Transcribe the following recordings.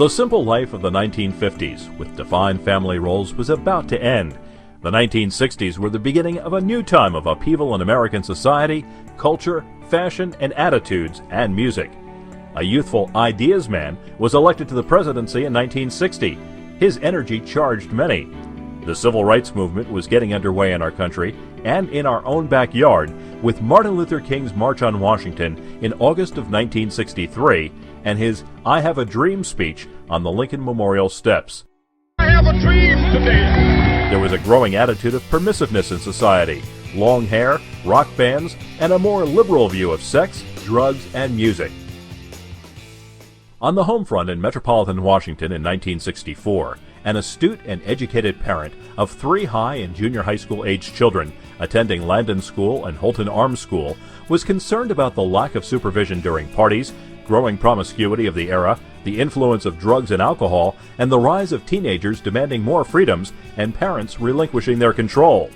The simple life of the 1950s, with defined family roles, was about to end. The 1960s were the beginning of a new time of upheaval in American society, culture, fashion, and attitudes, and music. A youthful ideas man was elected to the presidency in 1960. His energy charged many. The civil rights movement was getting underway in our country and in our own backyard, with Martin Luther King's March on Washington in August of 1963 and his I Have a Dream speech on the Lincoln Memorial steps. I have a dream today. There was a growing attitude of permissiveness in society, long hair, rock bands, and a more liberal view of sex, drugs, and music. On the home front in metropolitan Washington in 1964, an astute and educated parent of 3 high and junior high school aged children attending Landon School and Holton Arms School was concerned about the lack of supervision during parties, growing promiscuity of the era, the influence of drugs and alcohol, and the rise of teenagers demanding more freedoms and parents relinquishing their control.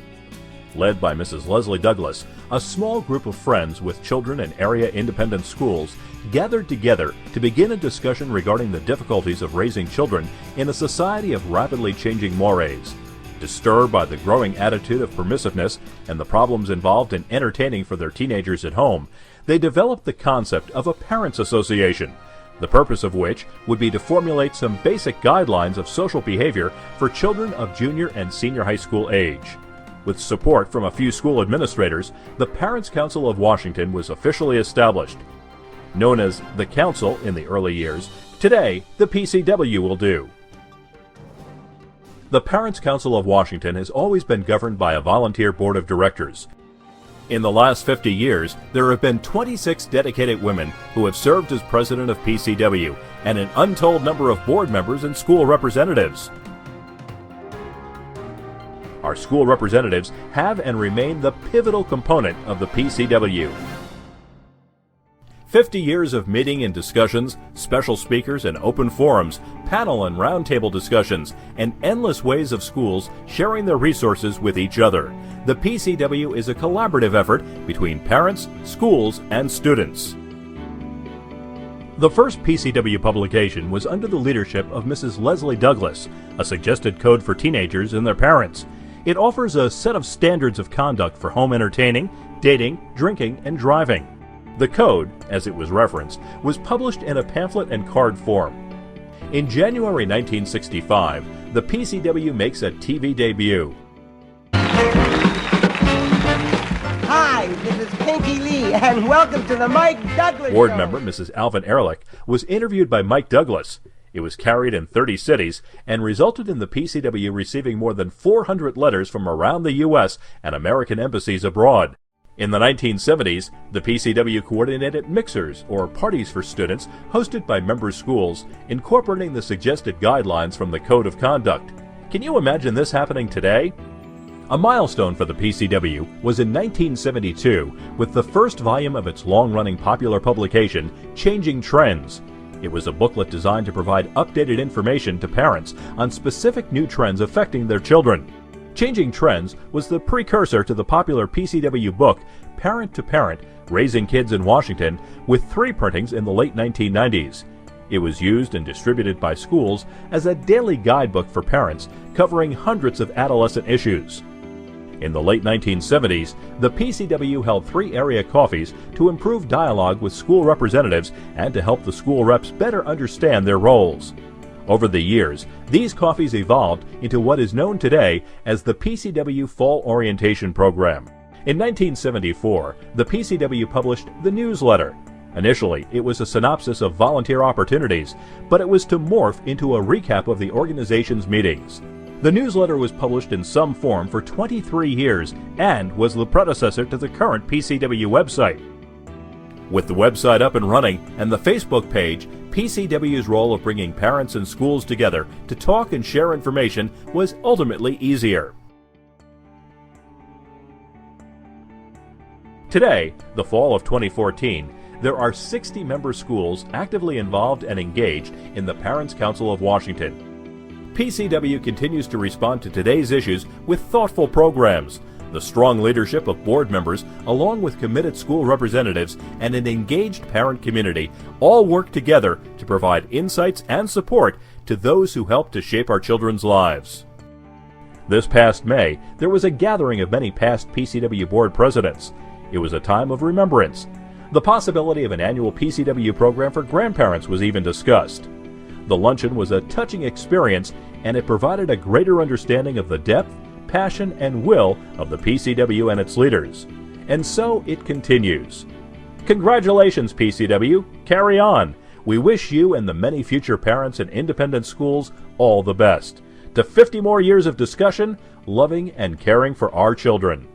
Led by Mrs. Leslie Douglas, a small group of friends with children in area independent schools gathered together to begin a discussion regarding the difficulties of raising children in a society of rapidly changing mores. Disturbed by the growing attitude of permissiveness and the problems involved in entertaining for their teenagers at home, they developed the concept of a parents' association, the purpose of which would be to formulate some basic guidelines of social behavior for children of junior and senior high school age. With support from a few school administrators, the Parents' Council of Washington was officially established. Known as the Council in the early years, today the PCW will do. The Parents' Council of Washington has always been governed by a volunteer board of directors. In the last 50 years, there have been 26 dedicated women who have served as president of PCW and an untold number of board members and school representatives. Our school representatives have and remain the pivotal component of the PCW. 50 years of meeting and discussions, special speakers and open forums, panel and roundtable discussions, and endless ways of schools sharing their resources with each other. The PCW is a collaborative effort between parents, schools, and students. The first PCW publication was under the leadership of Mrs. Leslie Douglas, a suggested code for teenagers and their parents. It offers a set of standards of conduct for home entertaining, dating, drinking, and driving. The code, as it was referenced, was published in a pamphlet and card form. In January 1965, the PCW makes a TV debut. Hi, this is Pinky Lee, and welcome to the Mike Douglas Board Show. member Mrs. Alvin Ehrlich was interviewed by Mike Douglas. It was carried in 30 cities and resulted in the PCW receiving more than 400 letters from around the U.S. and American embassies abroad. In the 1970s, the PCW coordinated mixers, or parties for students, hosted by member schools, incorporating the suggested guidelines from the Code of Conduct. Can you imagine this happening today? A milestone for the PCW was in 1972 with the first volume of its long-running popular publication, Changing Trends. It was a booklet designed to provide updated information to parents on specific new trends affecting their children. Changing Trends was the precursor to the popular PCW book, Parent to Parent, Raising Kids in Washington, with 3 printings in the late 1990s. It was used and distributed by schools as a daily guidebook for parents, covering hundreds of adolescent issues. In the late 1970s, the PCW held 3 area coffees to improve dialogue with school representatives and to help the school reps better understand their roles. Over the years, these coffees evolved into what is known today as the PCW Fall Orientation Program. In 1974, the PCW published the newsletter. Initially, it was a synopsis of volunteer opportunities, but it was to morph into a recap of the organization's meetings. The newsletter was published in some form for 23 years and was the predecessor to the current PCW website. With the website up and running and the Facebook page, PCW's role of bringing parents and schools together to talk and share information was ultimately easier. Today, the fall of 2014, there are 60 member schools actively involved and engaged in the Parents' Council of Washington. PCW continues to respond to today's issues with thoughtful programs. The strong leadership of board members, along with committed school representatives and an engaged parent community, all work together to provide insights and support to those who help to shape our children's lives. This past May, there was a gathering of many past PCW board presidents. It was a time of remembrance. The possibility of an annual PCW program for grandparents was even discussed. The luncheon was a touching experience, and it provided a greater understanding of the depth, passion, and will of the PCW and its leaders. And so it continues. Congratulations, PCW. Carry on. We wish you and the many future parents in independent schools all the best. To 50 more years of discussion, loving, and caring for our children.